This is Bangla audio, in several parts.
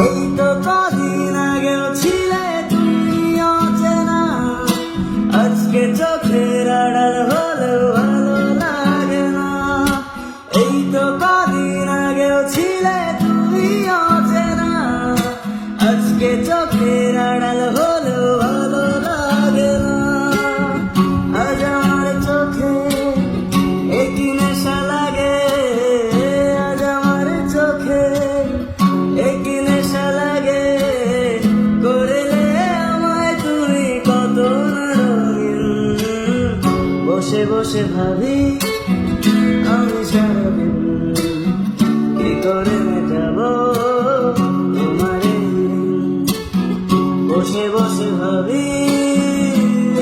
এই তো কদিন আগেও ছিলে তুমি অচেনা, আজকে চোখের আড়াল হলেও ভালো লাগে না। এই তো কদিন আগেও ছিলে তুমি অচেনা, আজকে চোখের আড়াল হলেও ভালো লাগে না। আজ আমার চোখে একই নেশা লাগে, আজ আমার চোখে একই নেশা লাগে। করলে আমায় তুমি কত না রঙিন, বসে বসে ভাবি আমি সারাদিন কি করে মেটাবো তোমার এই ঋণ। বসে বসে ভাবি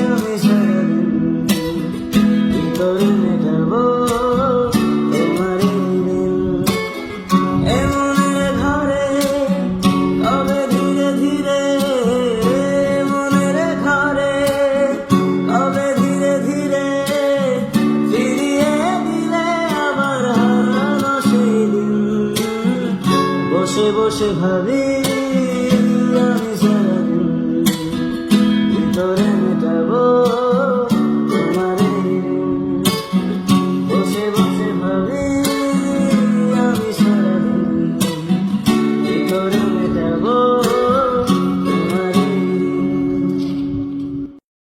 আমি সারাদিন কি করে মেটাবো তোমার এই ঋণ। এ মনের ঘরে কবে ধীরে ধীরে, মনের ঘরে কবে ধীরে ধীরে ফিরিয়ে দিলে আবার হারানো সেই দিন। বসে বসে ভাবি